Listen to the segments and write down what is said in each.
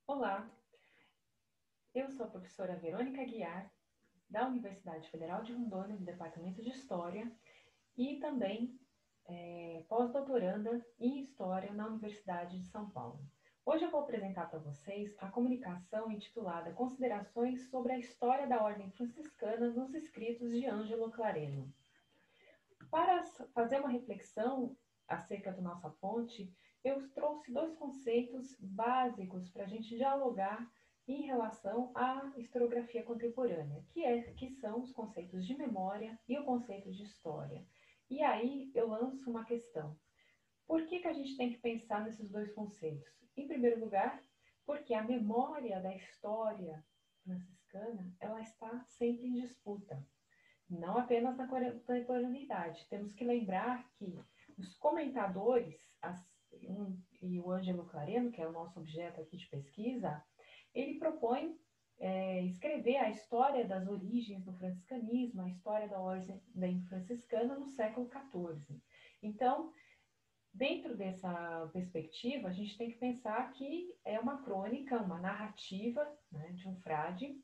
Olá, eu sou a professora Verônica Guiar, da Universidade Federal de Rondônia, do Departamento de História, e também pós-doutoranda em História na Universidade de São Paulo. Hoje eu vou apresentar para vocês a comunicação intitulada Considerações sobre a História da Ordem Franciscana nos Escritos de Ângelo Clareno. Para fazer uma reflexão acerca da nossa fonte, eu trouxe dois conceitos básicos para a gente dialogar em relação à historiografia contemporânea, que são os conceitos de memória e o conceito de história. E aí eu lanço uma questão. Por que a gente tem que pensar nesses dois conceitos? Em primeiro lugar, porque a memória da história franciscana, ela está sempre em disputa. Não apenas na contemporaneidade. Temos que lembrar que os comentadores, e o Ângelo Clareno, que é o nosso objeto aqui de pesquisa, ele propõe escrever a história das origens do franciscanismo, a história da ordem franciscana no século XIV. Então, dentro dessa perspectiva, a gente tem que pensar que é uma crônica, uma narrativa, né, de um frade,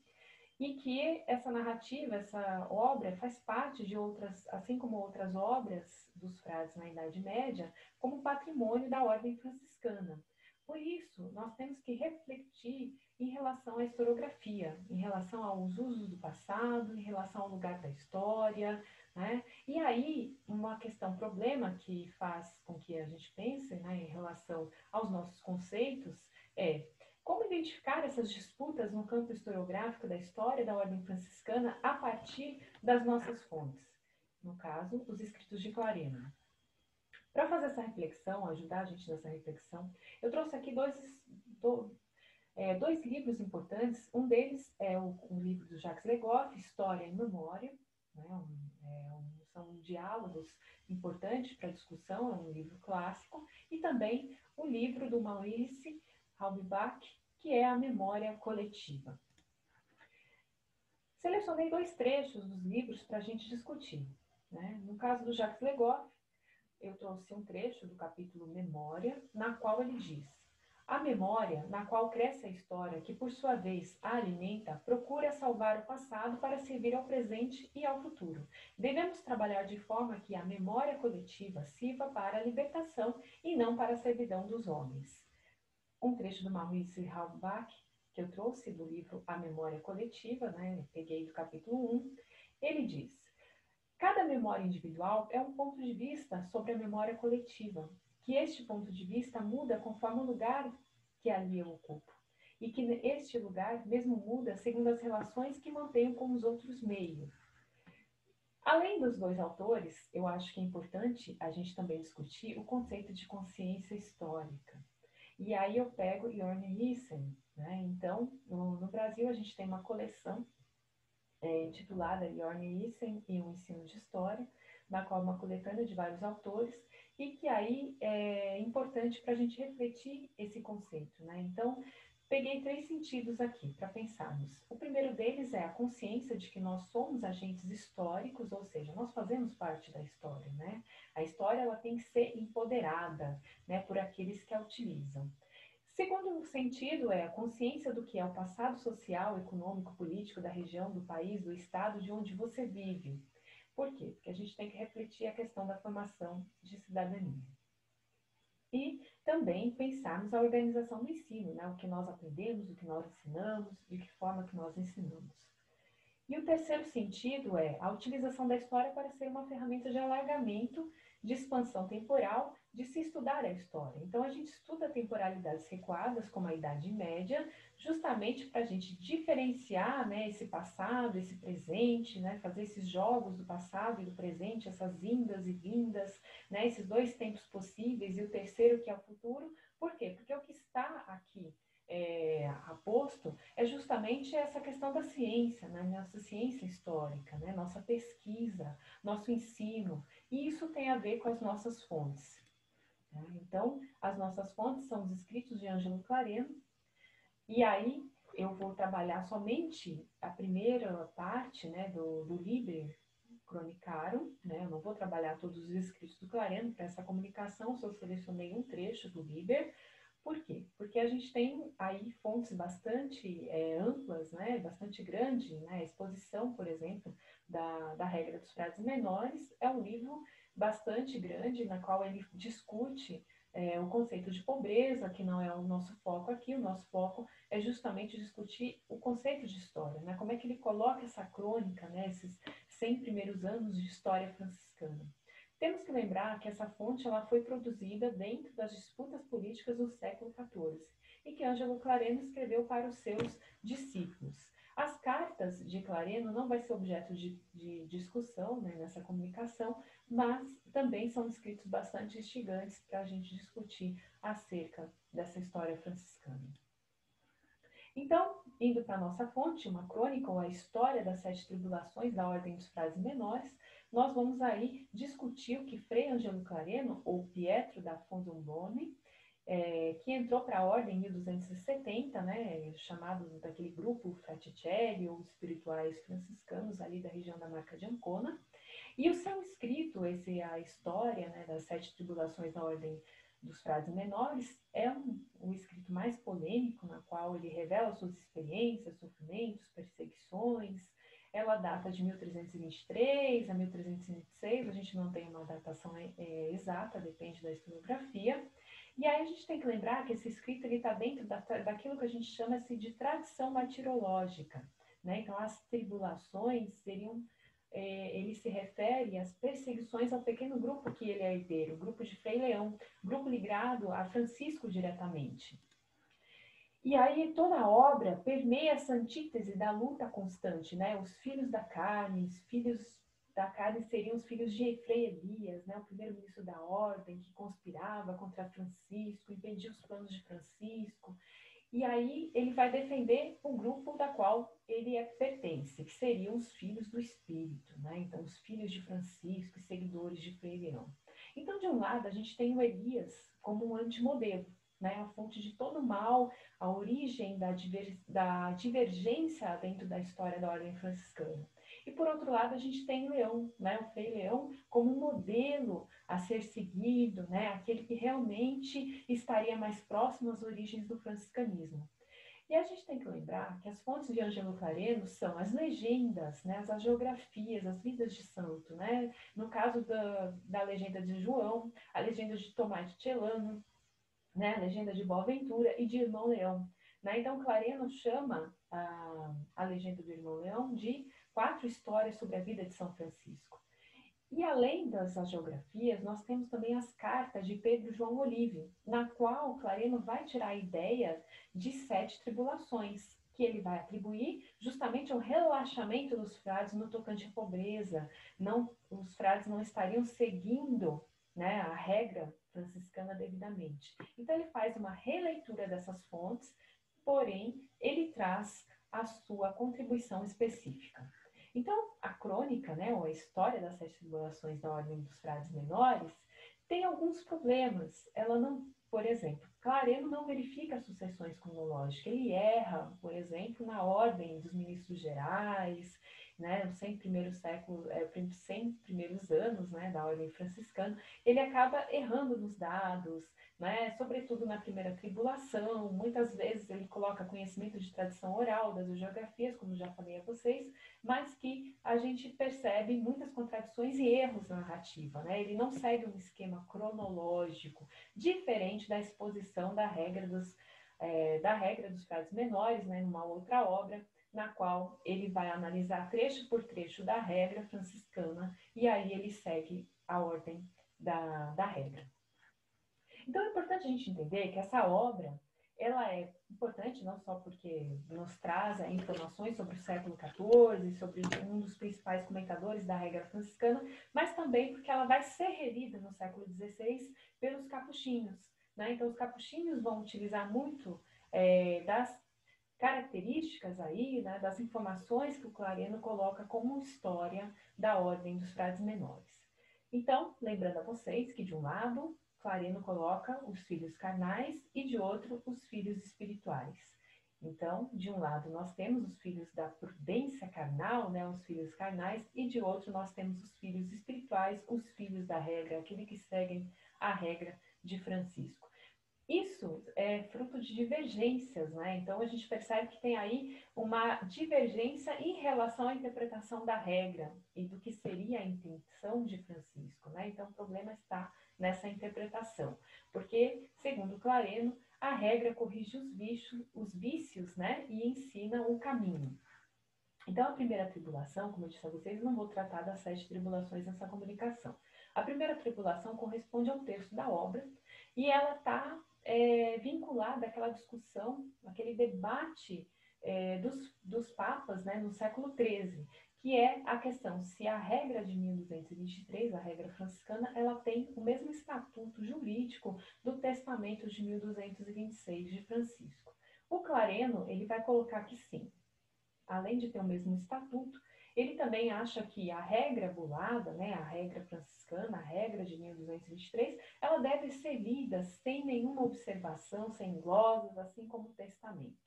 e que essa narrativa, essa obra faz parte de outras, assim como outras obras dos frades na Idade Média, como patrimônio da ordem franciscana. Por isso, nós temos que refletir em relação à historiografia, em relação aos usos do passado, em relação ao lugar da história, né? E aí, uma questão, problema que faz com que a gente pense, né, em relação aos nossos conceitos é: como identificar essas disputas no campo historiográfico da história da ordem franciscana a partir das nossas fontes? No caso, os escritos de Clarena. Para fazer essa reflexão, ajudar a gente nessa reflexão, eu trouxe aqui dois livros importantes. Um deles é um livro do Jacques Le Goff, História e Memória, né? São diálogos importantes para a discussão, é um livro clássico, e também o livro do Maurice Halbach, que é a memória coletiva. Selecionei dois trechos dos livros para a gente discutir, né? No caso do Jacques Le Goff, eu trouxe um trecho do capítulo Memória, na qual ele diz: a memória, na qual cresce a história, que por sua vez a alimenta, procura salvar o passado para servir ao presente e ao futuro. Devemos trabalhar de forma que a memória coletiva sirva para a libertação e não para a servidão dos homens. Um trecho do Maurice Halbach, que eu trouxe do livro A Memória Coletiva, né? Peguei do capítulo 1, ele diz: cada memória individual é um ponto de vista sobre a memória coletiva, que este ponto de vista muda conforme o lugar que ali eu ocupo, e que este lugar mesmo muda segundo as relações que mantenho com os outros meios. Além dos dois autores, eu acho que é importante a gente também discutir o conceito de consciência histórica. E aí eu pego Jorn Hyssen, né? Então, no Brasil, a gente tem uma coleção intitulada Jorn Hyssen e o Ensino de História, na qual uma coletânea de vários autores, e que aí é importante para a gente refletir esse conceito, né? Então, peguei três sentidos aqui para pensarmos. O primeiro deles é a consciência de que nós somos agentes históricos, ou seja, nós fazemos parte da história, né? A história ela tem que ser empoderada, né, por aqueles que a utilizam. Segundo sentido é a consciência do que é o passado social, econômico, político da região, do país, do estado de onde você vive. Por quê? Porque a gente tem que refletir a questão da formação de cidadania. E também pensarmos a organização do ensino, né? O que nós aprendemos, o que nós ensinamos, de que forma que nós ensinamos. E o terceiro sentido é a utilização da história para ser uma ferramenta de alargamento, de expansão temporal, de se estudar a história. Então, a gente estuda temporalidades recuadas, como a Idade Média, justamente para a gente diferenciar, né, esse passado, esse presente, né, fazer esses jogos do passado e do presente, essas indas e vindas, né, esses dois tempos possíveis, e o terceiro que é o futuro. Por quê? Porque o que está aqui aposto é justamente essa questão da ciência, né? Nossa ciência histórica, né? Nossa pesquisa, nosso ensino, e isso tem a ver com as nossas fontes. Né? Então, as nossas fontes são os escritos de Ângelo Clareno, e aí eu vou trabalhar somente a primeira parte, né, do Liber Cronicarum, né? Eu não vou trabalhar todos os escritos do Clareno para essa comunicação, só selecionei um trecho do Liber, Por quê? Porque a gente tem aí fontes bastante amplas, né, bastante grande, né, a exposição, por exemplo, da regra dos frades menores é um livro bastante grande, na qual ele discute o conceito de pobreza, que não é o nosso foco aqui. O nosso foco é justamente discutir o conceito de história, né, como é que ele coloca essa crônica, né, esses 100 primeiros anos de história franciscana. Temos que lembrar que essa fonte ela foi produzida dentro das disputas políticas do século XIV e que Ângelo Clareno escreveu para os seus discípulos. As cartas de Clareno não vai ser objeto de discussão, né, nessa comunicação, mas também são escritos bastante instigantes para a gente discutir acerca dessa história franciscana. Então, indo para a nossa fonte, uma crônica ou a história das 7 tribulações da Ordem dos Frades Menores, nós vamos aí discutir o que Frei Angelo Clareno, ou Pietro da Fondombone, que entrou para a Ordem em 1270, né, chamado daquele grupo Fraticelli, ou espirituais franciscanos ali da região da Marca de Ancona. E o seu escrito, a história, né, das 7 tribulações da Ordem dos Frades Menores, é um escrito mais polêmico, na qual ele revela suas experiências, sofrimentos, perseguições. Ela data de 1323 a 1326, a gente não tem uma datação exata, depende da historiografia. E aí a gente tem que lembrar que esse escrito está dentro daquilo que a gente chama de tradição martirológica, né? Então, as tribulações seriam ele se refere às perseguições ao pequeno grupo que ele é herdeiro, o grupo de Frei Leão, grupo ligado a Francisco diretamente. E aí toda a obra permeia essa antítese da luta constante, né? Os filhos da carne, os filhos da carne seriam os filhos de Frei Elias, né? O primeiro-ministro da ordem que conspirava contra Francisco, impedia os planos de Francisco. E aí ele vai defender o grupo da qual ele pertence, que seriam os filhos do Espírito, né? Então, os filhos de Francisco e seguidores de Frei Leão. Então, de um lado, a gente tem o Elias como um antimodelo, né? A fonte de todo o mal, a origem da divergência dentro da história da ordem franciscana. E, por outro lado, a gente tem Leão, né? O Frei Leão como um modelo a ser seguido, né? Aquele que realmente estaria mais próximo às origens do franciscanismo. E a gente tem que lembrar que as fontes de Ângelo Clareno são as legendas, né? As agiografias, as vidas de santo, né? No caso da legenda de João, a legenda de Tomás de Celano, né? A legenda de Boaventura e de Irmão Leão. Né? Então, Clareno chama a legenda do Irmão Leão de 4 histórias sobre a vida de São Francisco. E além das geografias, nós temos também as cartas de Pedro João Olive, na qual Clareno vai tirar a ideia de 7 tribulações, que ele vai atribuir justamente ao relaxamento dos frades no tocante à pobreza. Não, os frades não estariam seguindo, né, a regra franciscana devidamente. Então ele faz uma releitura dessas fontes, porém ele traz a sua contribuição específica. Então, a crônica, né, ou a história das 7 tribulações da Ordem dos Frades Menores, tem alguns problemas. Ela não, por exemplo, Clareno não verifica as sucessões cronológicas. Ele erra, por exemplo, na ordem dos ministros gerais, né, os 100 primeiros séculos, 100 primeiros anos, né, da Ordem franciscana. Ele acaba errando nos dados, né, sobretudo na primeira tribulação. Muitas vezes ele coloca conhecimento de tradição oral das geografias, como já falei a vocês, mas que a gente percebe muitas contradições e erros na narrativa, né? Ele não segue um esquema cronológico, diferente da exposição da regra dos frades menores, né? Numa outra obra, na qual ele vai analisar trecho por trecho da regra franciscana, e aí ele segue a ordem da regra. Então é importante a gente entender que essa obra ela é importante não só porque nos traz informações sobre o século XIV, sobre um dos principais comentadores da regra franciscana, mas também porque ela vai ser relida no século XVI pelos capuchinhos. Né? Então, os capuchinhos vão utilizar muito das características aí, né, das informações que o Clareno coloca como história da Ordem dos Frades Menores. Então, lembrando a vocês que, de um lado, Clareno coloca os filhos carnais e, de outro, os filhos espirituais. Então, de um lado, nós temos os filhos da prudência carnal, né, os filhos carnais, e de outro, nós temos os filhos espirituais, os filhos da regra, aqueles que seguem a regra de Francisco. Isso é fruto de divergências, né? Então a gente percebe que tem aí uma divergência em relação à interpretação da regra e do que seria a intenção de Francisco, né? Então o problema está nessa interpretação, porque, segundo Clareno, a regra corrige os vícios, né? E ensina o caminho. Então, a primeira tribulação, como eu disse a vocês, não vou tratar das 7 tribulações nessa comunicação. A primeira tribulação corresponde ao terço da obra e ela está vinculada àquela discussão, aquele debate dos papas, né, no século XIII, que é a questão se a regra de 1223, a regra franciscana, ela tem o mesmo estatuto jurídico do testamento de 1226 de Francisco. O Clareno, ele vai colocar que sim, além de ter o mesmo estatuto, ele também acha que a regra bulada, né, a regra franciscana, a regra de 1223, ela deve ser lida sem nenhuma observação, sem glosas, assim como o testamento.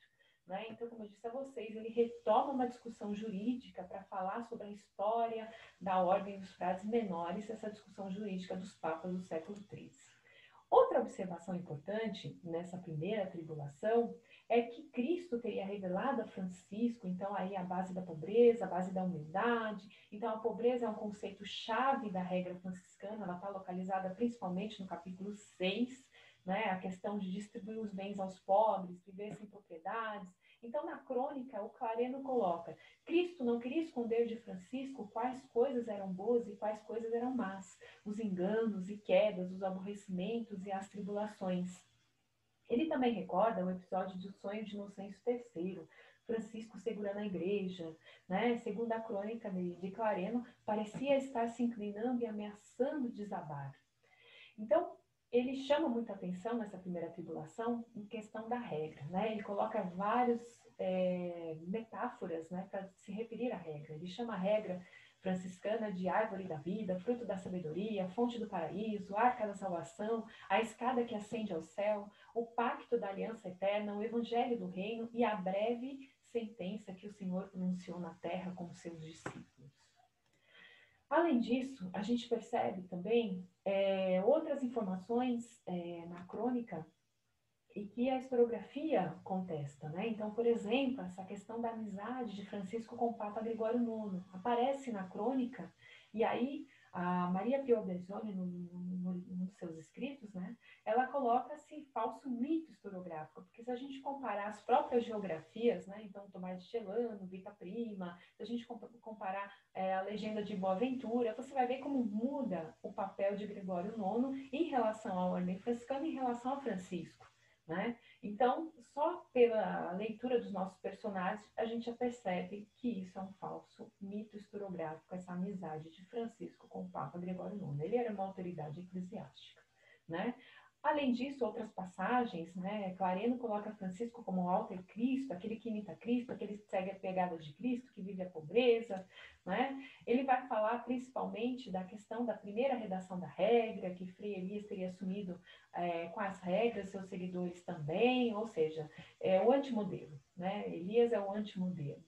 Né? Então, como eu disse a vocês, ele retoma uma discussão jurídica para falar sobre a história da ordem dos frades menores, essa discussão jurídica dos papas do século XIII. Outra observação importante nessa primeira tribulação é que Cristo teria revelado a Francisco, então aí a base da pobreza, a base da humildade. Então a pobreza é um conceito chave da regra franciscana, ela está localizada principalmente no capítulo 6, né, a questão de distribuir os bens aos pobres, viver sem propriedades. Então na crônica o Clareno coloca: Cristo não queria esconder de Francisco quais coisas eram boas e quais coisas eram más, os enganos e quedas, os aborrecimentos e as tribulações. Ele também recorda o episódio do sonho de Inocêncio III, Francisco segurando a igreja, né? Segundo a crônica de Clareno, parecia estar se inclinando e ameaçando desabar. Então, ele chama muita atenção nessa primeira tribulação em questão da regra, né? Ele coloca várias metáforas, né, para se referir à regra. Ele chama a regra franciscana de árvore da vida, fruto da sabedoria, fonte do paraíso, arca da salvação, a escada que ascende ao céu, o pacto da aliança eterna, o evangelho do reino e a breve sentença que o Senhor pronunciou na terra com os seus discípulos. Além disso, a gente percebe também outras informações na crônica e que a historiografia contesta, né? Então, por exemplo, essa questão da amizade de Francisco com o Papa Gregório IX aparece na crônica, e aí a Maria Pio Bezzoni, nos seus escritos, né, ela coloca esse falso mito historiográfico, porque se a gente comparar as próprias geografias, né, então Tomás de Celano, Vita Prima, se a gente comparar a legenda de Boaventura, você vai ver como muda o papel de Gregório IX em relação à ordem franciscana e em relação a Francisco. Né? Então, só pela leitura dos nossos personagens, a gente já percebe que isso é um falso mito historiográfico, essa amizade de Francisco com o Papa Gregório IX. Ele era uma autoridade eclesiástica. Né? Além disso, outras passagens, né? Clareno coloca Francisco como o alter Cristo, aquele que imita Cristo, aquele que segue a pegada de Cristo, que vive a pobreza. Né? Ele vai falar principalmente da questão da primeira redação da regra, que Frei Elias teria assumido com as regras, seus seguidores também, ou seja, é o antimodelo. Né? Elias é o antimodelo.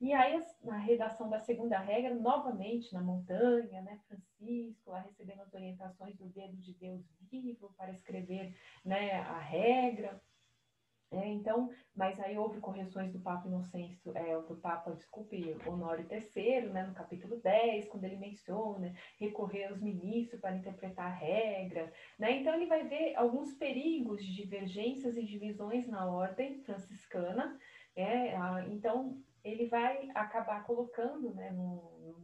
E aí, na redação da segunda regra, novamente na montanha, né, Francisco, lá recebendo as orientações do dedo de Deus vivo para escrever, né, a regra. Então, mas aí houve correções do Papa Inocêncio, do Papa, desculpe, Honório III, né, no capítulo 10, quando ele menciona recorrer aos ministros para interpretar a regra. Né? Então, ele vai ver alguns perigos de divergências e divisões na ordem franciscana. Então, ele vai acabar colocando, né,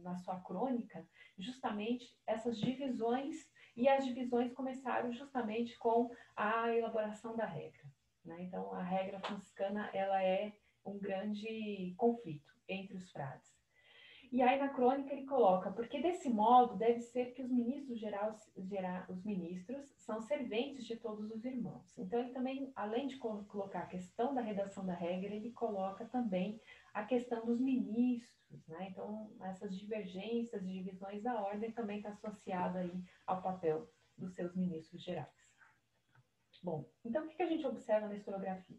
na sua crônica justamente essas divisões, e as divisões começaram justamente com a elaboração da regra. Né? Então, a regra franciscana ela é um grande conflito entre os frades. E aí na crônica ele coloca, porque desse modo deve ser que os ministros os ministros são serventes de todos os irmãos. Então ele também, além de colocar a questão da redação da regra, ele coloca também a questão dos ministros, né? Então essas divergências e divisões da ordem também está associada aí ao papel dos seus ministros gerais. Bom, então o que a gente observa na historiografia?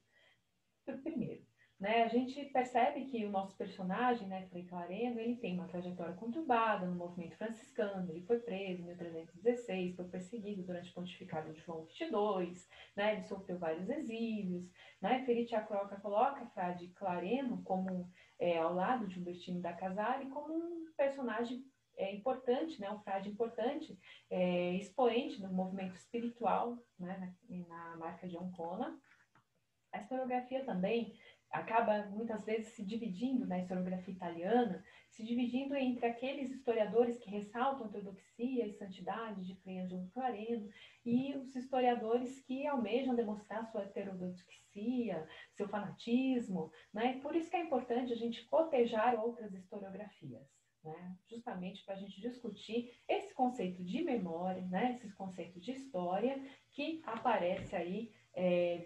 Primeiro, né? A gente percebe que o nosso personagem, né, Frei Clareno, ele tem uma trajetória conturbada no movimento franciscano. Ele foi preso em 1316, foi perseguido durante o pontificado de João XXII, né? Ele sofreu vários exílios, né? Felicia Croca coloca Frade Clareno como ao lado de Humbertino da Casale como um personagem importante, né? Um frade importante, expoente do movimento espiritual, né? Na marca de Ancona. A historiografia também acaba muitas vezes se dividindo na historiografia italiana, se dividindo entre aqueles historiadores que ressaltam a ortodoxia e santidade de Frei Ângelo Clareno e os historiadores que almejam demonstrar sua heterodoxia, seu fanatismo, né? Por isso que é importante a gente cotejar outras historiografias, né? Justamente para a gente discutir esse conceito de memória, né? Esses conceitos de história que aparece aí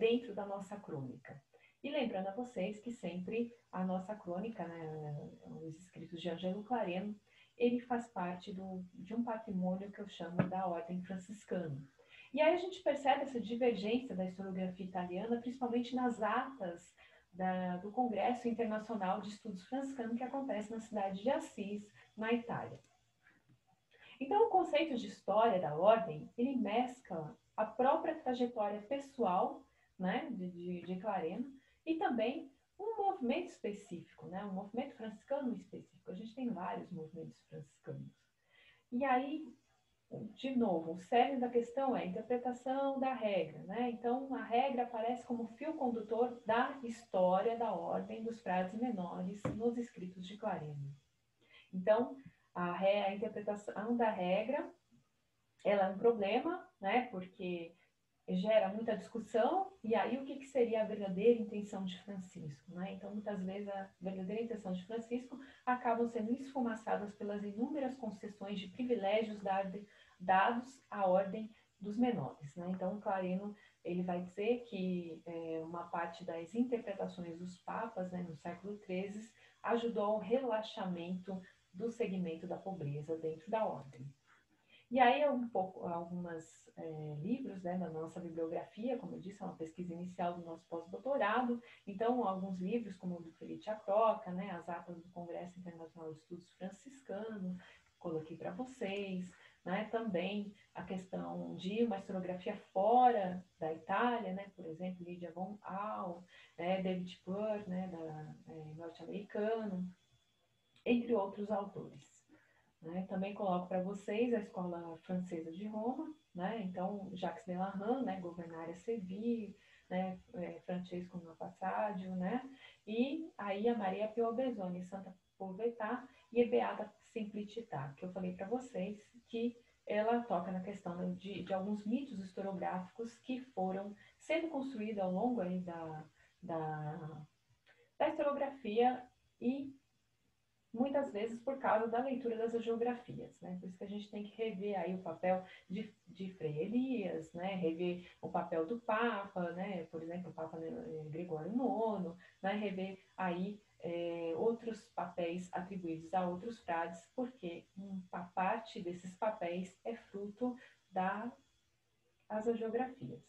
dentro da nossa crônica. E lembrando a vocês que sempre a nossa crônica, né, os escritos de Ângelo Clareno, ele faz parte de um patrimônio que eu chamo da Ordem Franciscana. E aí a gente percebe essa divergência da historiografia italiana, principalmente nas atas do Congresso Internacional de Estudos Franciscanos que acontece na cidade de Assis, na Itália. Então, o conceito de história da ordem, ele mescla a própria trajetória pessoal, né, de Clareno, e também um movimento específico, né, um movimento franciscano específico. A gente tem vários movimentos franciscanos. E aí, de novo, o cerne da questão é a interpretação da regra, né? Então, a regra aparece como fio condutor da história da ordem dos frades menores nos escritos de Clareno. Então, a interpretação da regra, ela é um problema, né? Porque gera muita discussão, e aí o que seria a verdadeira intenção de Francisco, né? Então, muitas vezes, a verdadeira intenção de Francisco acabam sendo esfumaçadas pelas inúmeras concessões de privilégios dados à ordem dos menores, né? Então, Clareno, ele vai dizer que uma parte das interpretações dos papas, né, no século XIII, ajudou ao relaxamento do segmento da pobreza dentro da ordem. E aí, alguns livros, né, da nossa bibliografia, como eu disse, é uma pesquisa inicial do nosso pós-doutorado. Então, alguns livros, como o do Felicia Croca, né, as atas do Congresso Internacional de Estudos Franciscanos, coloquei para vocês. Né, também a questão de uma historiografia fora da Itália, né, por exemplo, Lydia von Au, David Burr, né, norte-americano, entre outros autores. Né? Também coloco para vocês a Escola Francesa de Roma, né? Então, Jacques Delarran, né? Governar Servir, né? Francesco Passaggio, né? E aí a Maria Pio Alberoni, Santa Povetà e Beata Simplicità, que eu falei para vocês que ela toca na questão de alguns mitos historiográficos que foram sendo construídos ao longo aí da historiografia e muitas vezes por causa da leitura das geografias, né? Por isso que a gente tem que rever aí o papel de Frei Elias, né? Rever o papel do Papa, né? Por exemplo, o Papa Gregório IX, né? Rever aí outros papéis atribuídos a outros frades, porque uma parte desses papéis é fruto das geografias.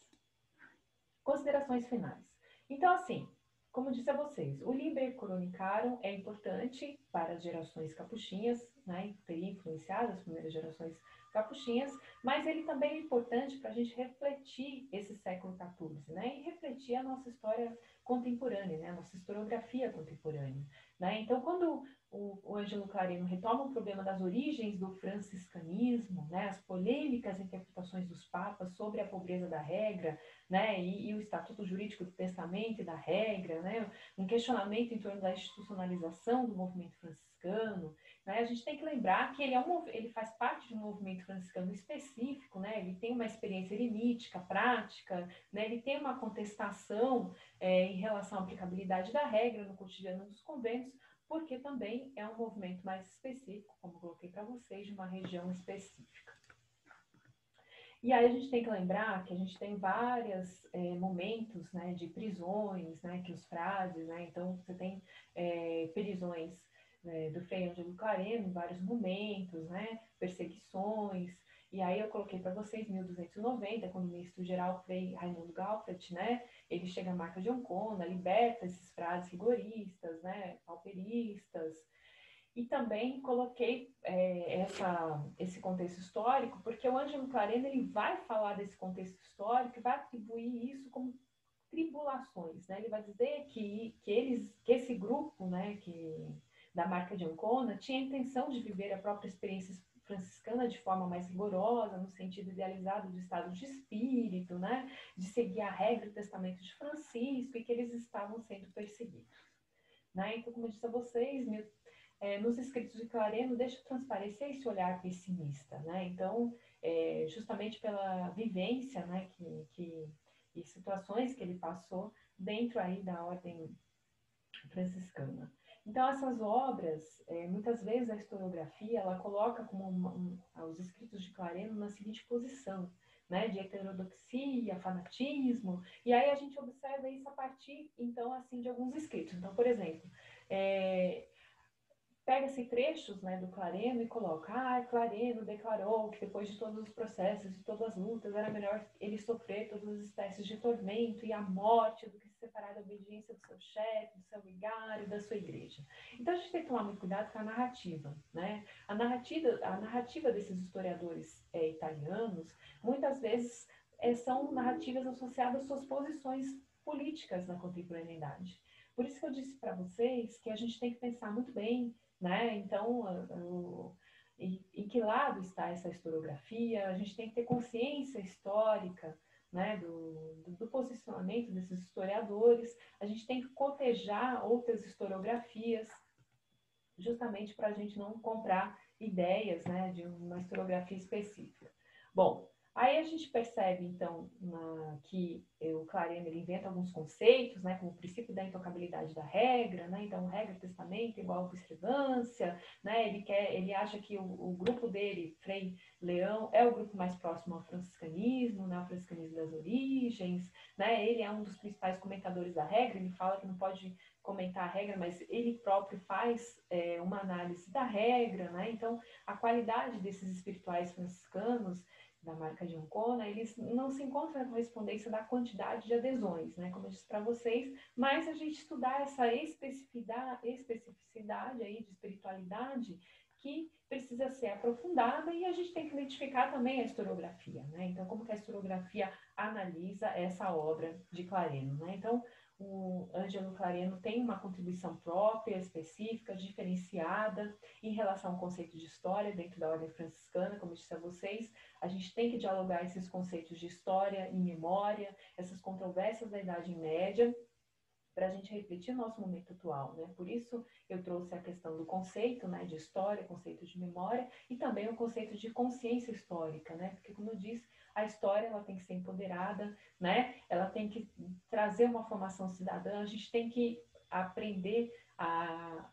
Considerações finais. Então, assim, como disse a vocês, o Liber Corunicaro é importante para as gerações capuchinhas, né? Teria influenciado as primeiras gerações capuchinhas, mas ele também é importante para a gente refletir esse século XIV, né? E refletir a nossa história contemporânea, né? A nossa historiografia contemporânea, né? Então, quando o Ângelo Clareno retoma o problema das origens do franciscanismo, né? As polêmicas interpretações dos papas sobre a pobreza da regra, né, e o estatuto jurídico do testamento e da regra, né, um questionamento em torno da institucionalização do movimento franciscano, né, a gente tem que lembrar que ele faz parte de um movimento franciscano específico, né, ele tem uma experiência eremítica, prática, né, ele tem uma contestação em relação à aplicabilidade da regra no cotidiano dos conventos, porque também é um movimento mais específico, como coloquei para vocês, de uma região específica. E aí a gente tem que lembrar que a gente tem vários momentos, né, de prisões, né, que os frades, né, então você tem prisões do Frei Ângelo Clareno em vários momentos, né, perseguições, e aí eu coloquei para vocês 1290, quando o ministro-geral Frei Raimundo Galfret, né, ele chega à marca de Ancona, liberta esses frades rigoristas, né, pauperistas, e também coloquei esse contexto histórico, porque o Ângelo Clareno ele vai falar desse contexto histórico e vai atribuir isso como tribulações, né? Ele vai dizer que esse grupo, né, da marca de Ancona tinha a intenção de viver a própria experiência franciscana de forma mais rigorosa, no sentido idealizado do estado de espírito, né, de seguir a regra do testamento de Francisco, e que eles estavam sendo perseguidos. Né? Então, como eu disse a vocês, nos escritos de Clareno deixa transparecer esse olhar pessimista, né? Então, justamente pela vivência, né, e situações que ele passou dentro aí da ordem franciscana. Então, essas obras, muitas vezes a historiografia, ela coloca como os escritos de Clareno na seguinte posição, né, de heterodoxia, fanatismo, e aí a gente observa isso a partir, então, assim, de alguns escritos. Então, por exemplo, pega-se trechos, né, do Clareno e coloca: Clareno declarou que depois de todos os processos, de todas as lutas, era melhor ele sofrer todas as espécies de tormento e a morte do que se separar da obediência do seu chefe, do seu vigário, da sua igreja. Então a gente tem que tomar muito cuidado com a narrativa, né? A narrativa desses historiadores italianos, muitas vezes são narrativas associadas às suas posições políticas na contemporaneidade. Por isso que eu disse para vocês que a gente tem que pensar muito bem, né? Então, em que lado está essa historiografia? A gente tem que ter consciência histórica, né, do posicionamento desses historiadores. A gente tem que cotejar outras historiografias, justamente para a gente não comprar ideias, né, de uma historiografia específica. Bom, aí a gente percebe, então, que o Clareno ele inventa alguns conceitos, né, como o princípio da intocabilidade da regra, né, então regra testamento igual a observância, né, ele acha que o grupo dele, Frei Leão, é o grupo mais próximo ao franciscanismo, né, ao franciscanismo das origens, né, ele é um dos principais comentadores da regra, ele fala que não pode comentar a regra, mas ele próprio faz uma análise da regra, né, então a qualidade desses espirituais franciscanos da marca de Ancona, eles não se encontram na correspondência da quantidade de adesões, né? Como eu disse para vocês, mas a gente estudar essa especificidade aí de espiritualidade que precisa ser aprofundada, e a gente tem que identificar também a historiografia, né? Então, como que a historiografia analisa essa obra de Clareno, né? Então, o Ângelo Clareno tem uma contribuição própria, específica, diferenciada em relação ao conceito de história dentro da ordem franciscana, como eu disse a vocês. A gente tem que dialogar esses conceitos de história e memória, essas controvérsias da Idade Média, para a gente refletir o nosso momento atual, né? Por isso eu trouxe a questão do conceito, né, de história, conceito de memória, e também o conceito de consciência histórica, né? Porque, como eu disse, a história ela tem que ser empoderada, né? Ela tem que trazer uma formação cidadã, a gente tem que aprender a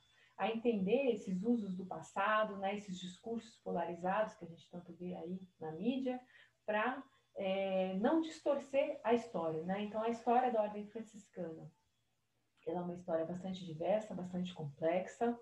entender esses usos do passado, né? Esses discursos polarizados que a gente tanto vê aí na mídia, para não distorcer a história, né? Então, a história da ordem franciscana, ela é uma história bastante diversa, bastante complexa,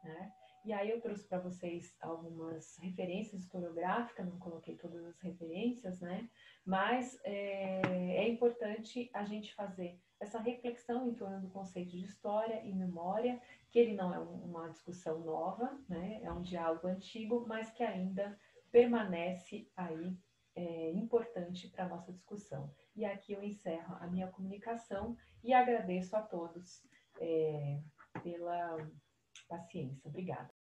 né? E aí eu trouxe para vocês algumas referências historiográficas, não coloquei todas as referências, né? Mas é importante a gente fazer essa reflexão em torno do conceito de história e memória, que ele não é uma discussão nova, né? É um diálogo antigo, mas que ainda permanece aí importante para a nossa discussão. E aqui eu encerro a minha comunicação e agradeço a todos pela paciência. Obrigada.